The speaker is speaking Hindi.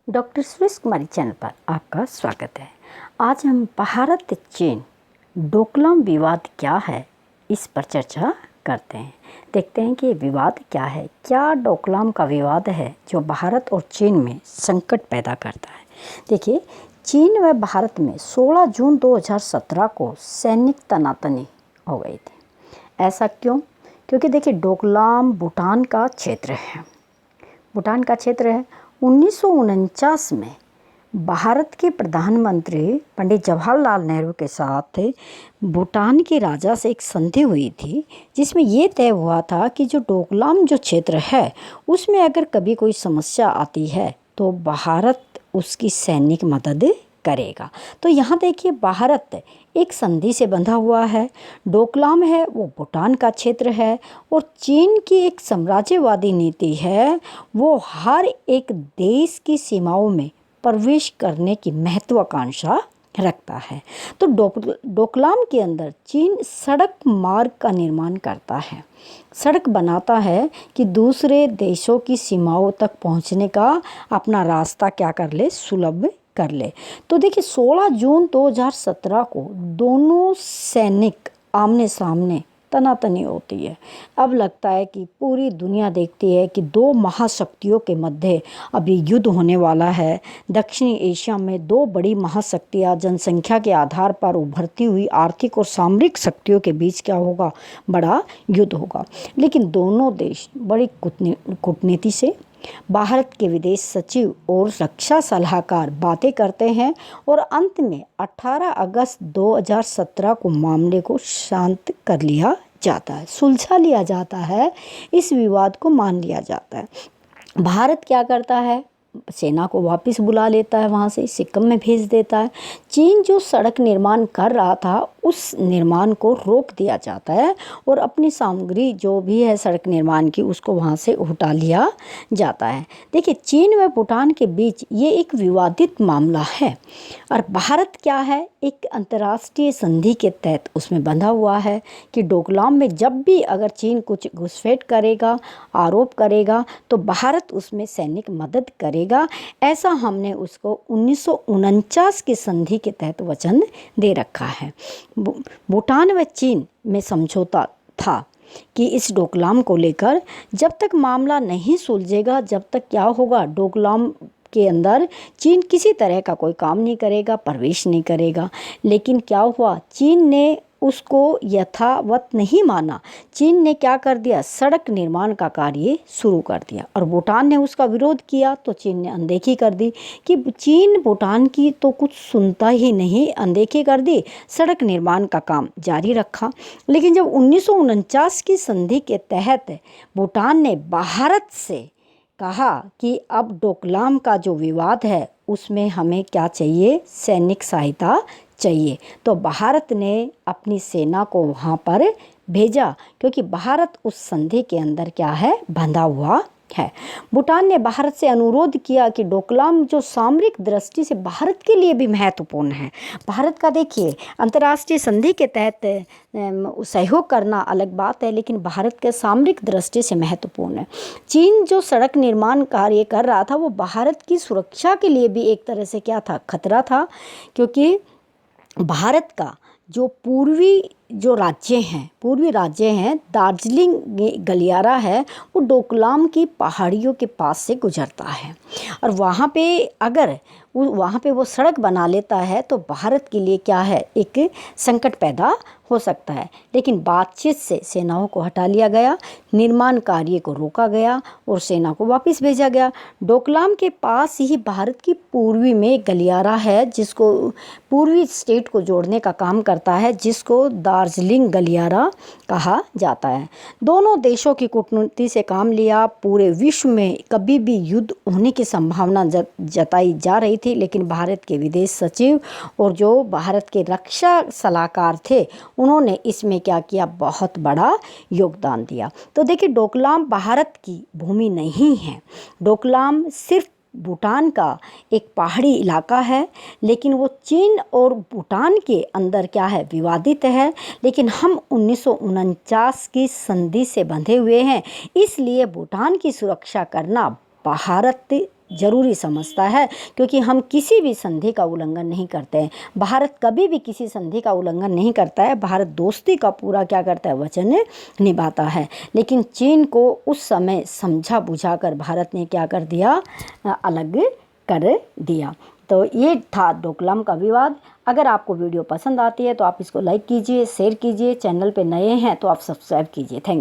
डॉक्टर सुरेश कुमारी चैनल पर आपका स्वागत है। आज हम भारत चीन डोकलाम विवाद क्या है इस पर चर्चा करते हैं। देखते हैं कि विवाद क्या है, क्या डोकलाम का विवाद है जो भारत और चीन में संकट पैदा करता है। देखिए, चीन व भारत में 16 जून 2017 को सैनिक तनातनी हो गई थी। ऐसा क्यों? क्योंकि देखिए, डोकलाम भूटान का क्षेत्र है। 1949 में भारत के प्रधानमंत्री पंडित जवाहरलाल नेहरू के साथ भूटान के राजा से एक संधि हुई थी, जिसमें ये तय हुआ था कि जो डोकलाम जो क्षेत्र है उसमें अगर कभी कोई समस्या आती है तो भारत उसकी सैनिक मदद करेगा। तो यहाँ देखिए, भारत एक संधि से बंधा हुआ है। डोकलाम है वो भूटान का क्षेत्र है और चीन की एक साम्राज्यवादी नीति है, वो हर एक देश की सीमाओं में प्रवेश करने की महत्वाकांक्षा रखता है। तो डोकलाम के अंदर चीन सड़क मार्ग का निर्माण करता है, सड़क बनाता है कि दूसरे देशों की सीमाओं तक पहुंचने का अपना रास्ता क्या कर ले, सुलभ कर ले। तो देखिए, 16 जून 2017 को दोनों सैनिक आमने सामने तनातनी होती है। अब लगता है कि पूरी दुनिया देखती है कि दो महाशक्तियों के मध्य अभी युद्ध होने वाला है। दक्षिणी एशिया में दो बड़ी महाशक्तियाँ जनसंख्या के आधार पर उभरती हुई आर्थिक और सामरिक शक्तियों के बीच क्या होगा, बड़ा युद्ध होगा। लेकिन दोनों देश बड़ी कूटनीति से भारत के विदेश सचिव और रक्षा सलाहकार बातें करते हैं और अंत में 18 अगस्त 2017 को मामले को शांत कर लिया जाता है, सुलझा लिया जाता है, इस विवाद को मान लिया जाता है। भारत क्या करता है, सेना को वापस बुला लेता है, वहाँ से सिक्किम में भेज देता है। चीन जो सड़क निर्माण कर रहा था उस निर्माण को रोक दिया जाता है और अपनी सामग्री जो भी है सड़क निर्माण की उसको वहाँ से उठा लिया जाता है। देखिए, चीन व भूटान के बीच ये एक विवादित मामला है और भारत क्या है, एक अंतर्राष्ट्रीय संधि के तहत उसमें बंधा हुआ है कि डोकलाम में जब भी अगर चीन कुछ घुसपैठ करेगा, आरोप करेगा, तो भारत उसमें सैनिक मदद करेगा। ऐसा हमने उसको 1949 की संधि के तहत वचन दे रखा है। भूटान व चीन में समझौता था कि इस डोकलाम को लेकर जब तक मामला नहीं सुलझेगा, जब तक क्या होगा, डोकलाम के अंदर चीन किसी तरह का कोई काम नहीं करेगा, प्रवेश नहीं करेगा। लेकिन क्या हुआ, चीन ने उसको यथावत नहीं माना। चीन ने क्या कर दिया, सड़क निर्माण का कार्य शुरू कर दिया और भूटान ने उसका विरोध किया तो चीन ने अनदेखी कर दी कि चीन भूटान की तो कुछ सुनता ही नहीं, अनदेखी कर दी, सड़क निर्माण का काम जारी रखा। लेकिन जब 1949 की संधि के तहत भूटान ने भारत से कहा कि अब डोकलाम का जो विवाद है उसमें हमें क्या चाहिए, सैनिक सहायता चाहिए, तो भारत ने अपनी सेना को वहाँ पर भेजा, क्योंकि भारत उस संधि के अंदर क्या है, बंधा हुआ है। भूटान ने भारत से अनुरोध किया कि डोकलाम जो सामरिक दृष्टि से भारत के लिए भी महत्वपूर्ण है। भारत का देखिए, अंतर्राष्ट्रीय संधि के तहत सहयोग करना अलग बात है, लेकिन भारत के सामरिक दृष्टि से महत्वपूर्ण है। चीन जो सड़क निर्माण कार्य कर रहा था वो भारत की सुरक्षा के लिए भी एक तरह से क्या था, खतरा था, क्योंकि भारत का जो पूर्वी राज्य हैं, दार्जिलिंग गलियारा है, वो डोकलाम की पहाड़ियों के पास से गुजरता है और वहाँ पे वो सड़क बना लेता है तो भारत के लिए क्या है, एक संकट पैदा हो सकता है। लेकिन बातचीत से सेनाओं को हटा लिया गया, निर्माण कार्य को रोका गया और सेना को वापस भेजा गया। डोकलाम के पास ही भारत की पूर्वी में गलियारा है, जिसको पूर्वी स्टेट को जोड़ने का काम करता है, जिसको दार्जिलिंग गलियारा कहा जाता है। दोनों देशों की कूटनीति से काम लिया। पूरे विश्व में कभी भी युद्ध होने की संभावना जताई जा रही थी, लेकिन भारत के विदेश सचिव और जो भारत के रक्षा सलाहकार थे उन्होंने इसमें क्या किया, बहुत बड़ा योगदान दिया। तो देखिए, डोकलाम भारत की भूमि नहीं है, डोकलाम सिर्फ भूटान का एक पहाड़ी इलाका है, लेकिन वो चीन और भूटान के अंदर क्या है, विवादित है। लेकिन हम 1949 की संधि से बंधे हुए हैं, इसलिए भूटान की सुरक्षा करना भारत ज़रूरी समझता है, क्योंकि हम किसी भी संधि का उल्लंघन नहीं करते हैं। भारत कभी भी किसी संधि का उल्लंघन नहीं करता है। भारत दोस्ती का पूरा क्या करता है, वचन निभाता है। लेकिन चीन को उस समय समझा बुझाकर भारत ने क्या कर दिया, अलग कर दिया। तो ये था डोकलाम का विवाद। अगर आपको वीडियो पसंद आती है तो आप इसको लाइक कीजिए, शेयर कीजिए। चैनल पे नए हैं तो आप सब्सक्राइब कीजिए। Thank you.